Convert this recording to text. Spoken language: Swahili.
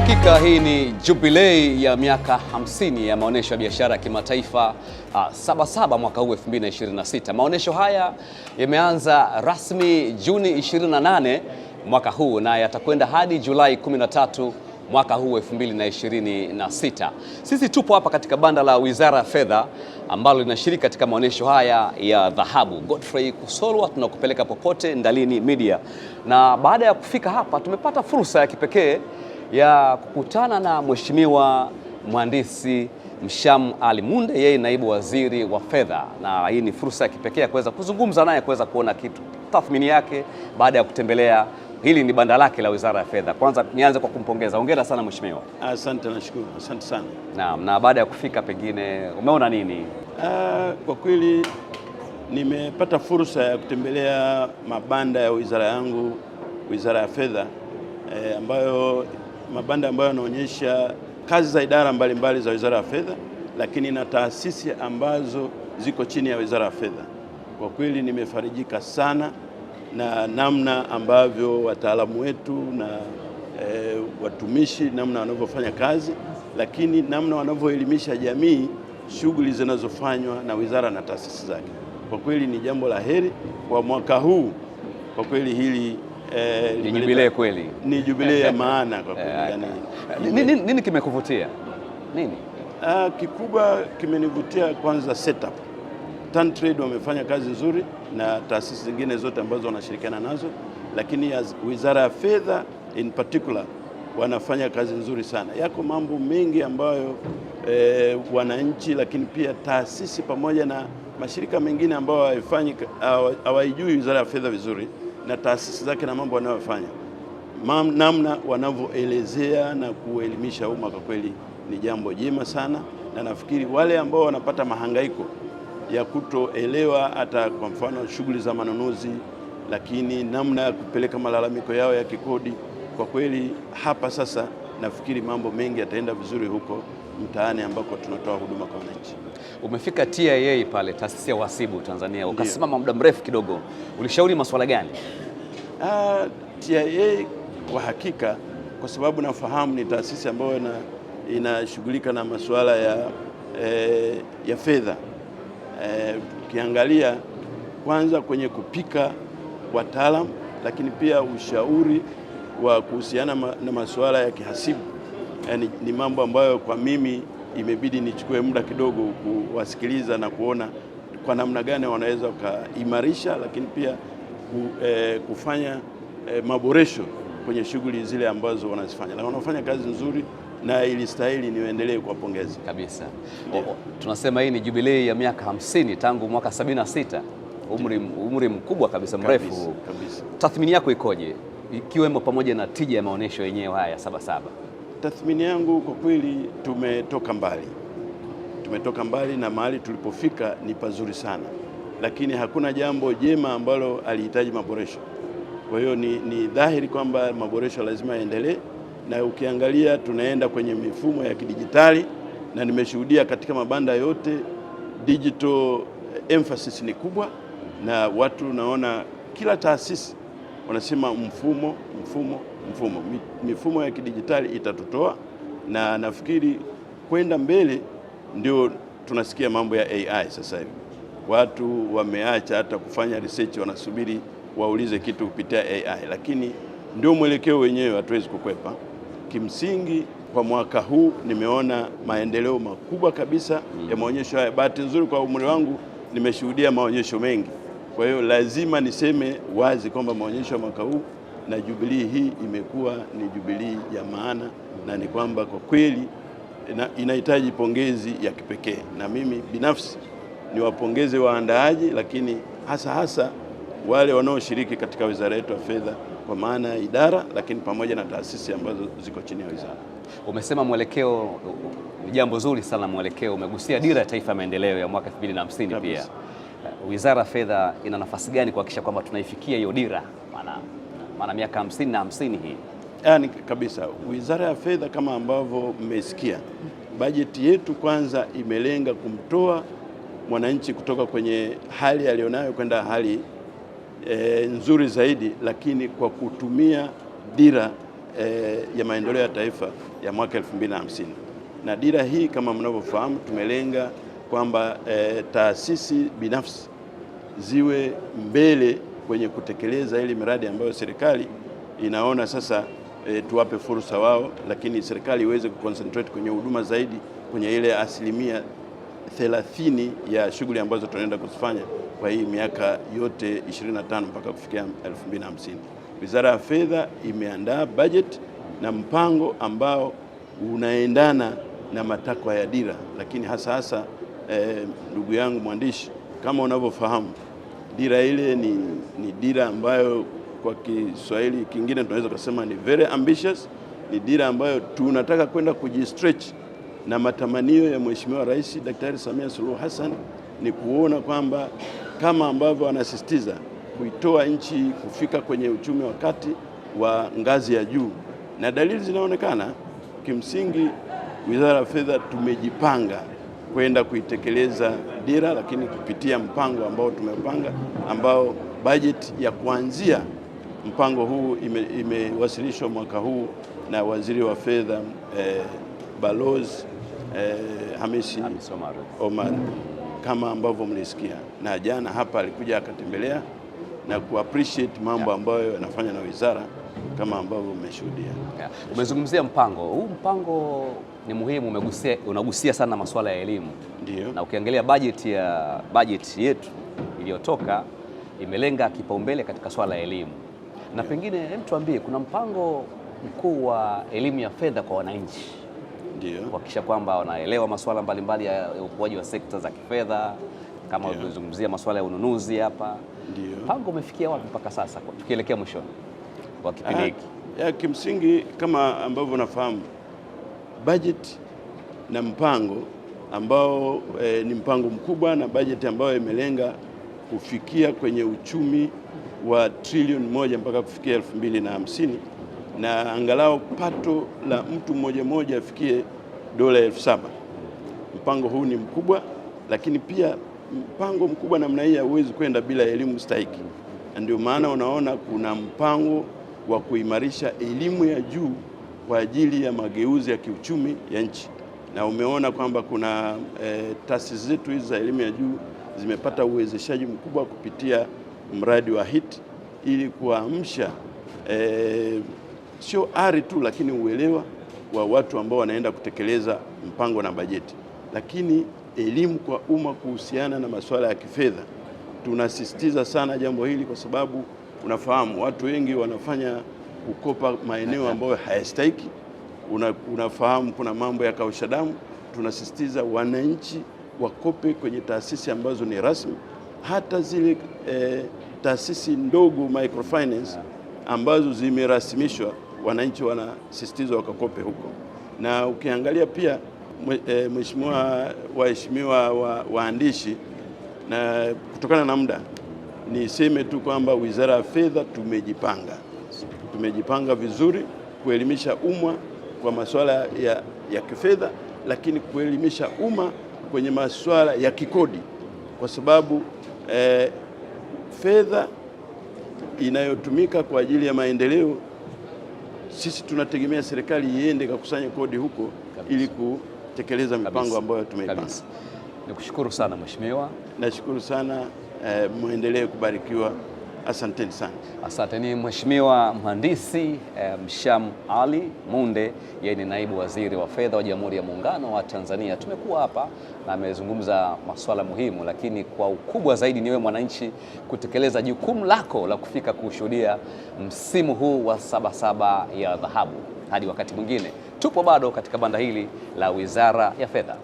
Hakika hii ni jubilei ya miaka 50 ya maonesho ya biashara ya kimataifa Sabasaba mwaka huu 2026. Maonesho haya yameanza rasmi Juni 28 mwaka huu na yatakwenda hadi Julai 13 mwaka huu 2026. Sisi tupo hapa katika banda la Wizara ya Fedha ambalo linashiriki katika maonesho haya ya dhahabu. Godfrey Kusolwa, tunakupeleka popote Ndalini Media. Na baada ya kufika hapa tumepata fursa ya kipekee ya kukutana na Mheshimiwa Mhandisi Mshamu Ali Munde, yeye naibu waziri wa fedha, na hii ni fursa ya kipekee ya kuweza kuzungumza naye, kuweza kuona kitu tathmini yake baada ya kutembelea hili ni banda lake la Wizara ya Fedha. Kwanza nianze kwa kumpongeza. Hongera sana mheshimiwa. Asante, nashukuru. Asante sana. Naam, na baada ya kufika pengine umeona nini? Kwa kweli nimepata fursa ya kutembelea mabanda ya wizara yangu, Wizara ya Fedha, mabanda ambayo yanaonyesha kazi za idara mbalimbali za Wizara ya Fedha, lakini na taasisi ambazo ziko chini ya Wizara ya Fedha. Kwa kweli nimefarijika sana na namna ambavyo wataalamu wetu na watumishi namna wanavyofanya kazi, lakini namna wanavyoelimisha jamii shughuli zinazofanywa na wizara na taasisi zake. Kwa kweli ni jambo la heri kwa mwaka huu. Kwa kweli hili ni jubilei kweli. Ni jubilei ya maana kwa kweli. Nini kimekuvutia? Nini? Kikubwa kimenivutia kwanza setup. TanTrade wamefanya kazi nzuri na taasisi zingine zote ambazo wanashirikiana nazo, lakini Wizara ya Fedha in particular wanafanya kazi nzuri sana. Yako mambo mengi ambayo wananchi, lakini pia taasisi pamoja na mashirika mengine ambayo hawaijui Wizara ya Fedha vizuri na taasisi zake na mambo wanayofanya, namna wanavyoelezea na kuelimisha umma, kwa kweli ni jambo jema sana, na nafikiri wale ambao wanapata mahangaiko ya kutoelewa hata kwa mfano shughuli za manunuzi, lakini namna ya kupeleka malalamiko yao ya kikodi, kwa kweli hapa sasa nafikiri mambo mengi yataenda vizuri huko mtaani ambako tunatoa huduma kwa wananchi. Umefika TIA pale, taasisi ya uhasibu Tanzania, ukasimama muda mrefu kidogo, ulishauri masuala gani? TIA kwa hakika, kwa sababu nafahamu ni taasisi ambayo inashughulika na masuala ya fedha. Ukiangalia kwanza kwenye kupika wataalamu, lakini pia ushauri wa kuhusiana na masuala ya kihasibu, ni mambo ambayo kwa mimi imebidi nichukue muda kidogo kuwasikiliza na kuona kwa namna gani wanaweza kuimarisha, lakini pia kufanya maboresho kwenye shughuli zile ambazo wanazifanya, na wanafanya kazi nzuri na ilistahili niendelee kuwapongeza kabisa. Tunasema hii ni jubilei ya miaka 50 tangu mwaka 76. Umri mkubwa kabisa, mrefu kabisa. Tathmini yako ikoje, ikiwemo pamoja na tija ya maonesho yenyewe haya ya Sabasaba? Tathmini yangu kwa kweli, tumetoka mbali na mahali tulipofika ni pazuri sana, lakini hakuna jambo jema ambalo alihitaji maboresho. Kwa hiyo ni dhahiri kwamba maboresho lazima yaendelee, na ukiangalia tunaenda kwenye mifumo ya kidijitali, na nimeshuhudia katika mabanda yote digital emphasis ni kubwa, na watu naona kila taasisi wanasema mifumo ya kidijitali itatutoa, na nafikiri kwenda mbele ndio tunasikia mambo ya AI sasa hivi. Watu wameacha hata kufanya research, wanasubiri waulize kitu kupitia AI, lakini ndio mwelekeo wenyewe, hatuwezi kukwepa. Kimsingi kwa mwaka huu nimeona maendeleo makubwa kabisa ya maonyesho haya. Bahati nzuri kwa umri wangu nimeshuhudia maonyesho mengi, kwa hiyo lazima niseme wazi kwamba maonyesho ya mwaka huu na jubilii hii imekuwa ni jubilii ya maana, na ni kwamba kwa kweli inahitaji pongezi ya kipekee, na mimi binafsi niwapongeze waandaaji, lakini hasa wale wanaoshiriki katika wizara yetu ya fedha, kwa maana ya idara, lakini pamoja na taasisi ambazo ziko chini ya wizara. Umesema mwelekeo ni jambo zuri sana, mwelekeo umegusia dira ya taifa ya maendeleo ya mwaka 2050 pia. Wizara ya Fedha ina nafasi gani kuhakikisha kwamba tunaifikia hiyo dira, maana miaka 50 na 50 hii? Yaani kabisa, Wizara ya Fedha kama ambavyo mmesikia, bajeti yetu kwanza imelenga kumtoa mwananchi kutoka kwenye hali alionayo kwenda hali nzuri zaidi, lakini kwa kutumia dira ya maendeleo ya taifa ya mwaka 2050. Na dira hii kama mnavyofahamu, tumelenga kwamba taasisi binafsi ziwe mbele kwenye kutekeleza ile miradi ambayo serikali inaona sasa tuwape fursa wao, lakini serikali iweze kuconcentrate kwenye huduma zaidi kwenye ile 30% ya shughuli ambazo tunaenda kuzifanya kwa hii miaka yote 25 mpaka kufikia 2050. Wizara ya Fedha imeandaa budget na mpango ambao unaendana na matakwa ya dira, lakini hasa ndugu yangu mwandishi, kama unavyofahamu, dira ile ni dira ambayo kwa Kiswahili kingine tunaweza kusema ni very ambitious. Ni dira ambayo tunataka kwenda kujistretch, na matamanio ya Mheshimiwa Rais Daktari Samia Suluhu Hassan ni kuona kwamba kama ambavyo anasisitiza kuitoa nchi kufika kwenye uchumi wa kati wa ngazi ya juu, na dalili zinaonekana. Kimsingi, Wizara ya Fedha tumejipanga kwenda kuitekeleza dira, lakini kupitia mpango ambao tumepanga, ambao bajeti ya kuanzia mpango huu imewasilishwa mwaka huu na Waziri wa Fedha Balozi Hamisi Omar, kama ambavyo mlisikia, na jana hapa alikuja akatembelea na kuappreciate mambo ambayo yanafanya na wizara kama ambavyo mmeshuhudia. Umezungumzia mpango huu. Mpango ni muhimu, unagusia sana masuala ya elimu. Ndio. Na ukiangalia bajeti yetu iliyotoka imelenga kipaumbele katika swala ya elimu. Na pengine hem, tuambie, kuna mpango mkuu wa elimu ya fedha kwa wananchi, ndio, kuhakikisha kwamba wanaelewa masuala mbalimbali ya ukuaji wa sekta za kifedha, kama ulivyozungumzia masuala ya ununuzi hapa. Ndio. Mpango umefikia wapi mpaka sasa tukielekea mwishoni kwa kipindi hiki? Kimsingi, kama ambavyo nafahamu, budget na mpango ambao ni mpango mkubwa na budget ambayo imelenga kufikia kwenye uchumi wa trilioni 1 mpaka kufikia 2050, na angalau pato la mtu mmoja afikie dola 7,000. Mpango huu ni mkubwa, lakini pia mpango mkubwa namna hii hauwezi kwenda bila elimu stahiki. Ndio maana unaona kuna mpango wa kuimarisha elimu ya juu kwa ajili ya mageuzi ya kiuchumi ya nchi, na umeona kwamba kuna taasisi zetu hizi za elimu ya juu zimepata uwezeshaji mkubwa kupitia mradi wa HIT ili kuamsha sio ari tu, lakini uelewa wa watu ambao wanaenda kutekeleza mpango na bajeti. Lakini elimu kwa umma kuhusiana na masuala ya kifedha, tunasisitiza sana jambo hili, kwa sababu unafahamu watu wengi wanafanya kukopa maeneo ambayo hayastahiki. Unafahamu kuna mambo ya kausha damu. Tunasisitiza wananchi wakope kwenye taasisi ambazo ni rasmi, hata zile taasisi ndogo microfinance ambazo zimerasimishwa, wananchi wanasisitizwa wakakope huko. Na ukiangalia pia waheshimiwa waandishi, na kutokana na muda niseme tu kwamba Wizara ya Fedha tumejipanga vizuri kuelimisha umma kwa masuala ya kifedha, lakini kuelimisha umma kwenye masuala ya kikodi, kwa sababu fedha inayotumika kwa ajili ya maendeleo, sisi tunategemea serikali iende kakusanya kodi huko ili kutekeleza mipango ambayo tumeipanga. Nikushukuru sana Mheshimiwa. Nashukuru sana, muendelee kubarikiwa. Asanteni sana. Asante. Ni Mheshimiwa Mhandisi Msham Ali Munde, yeye ni Naibu Waziri wa Fedha wa Jamhuri ya Muungano wa Tanzania. Tumekuwa hapa na amezungumza masuala muhimu, lakini kwa ukubwa zaidi ni wewe mwananchi kutekeleza jukumu lako la kufika kushuhudia msimu huu wa Sabasaba ya Dhahabu. Hadi wakati mwingine, tupo bado katika banda hili la Wizara ya Fedha.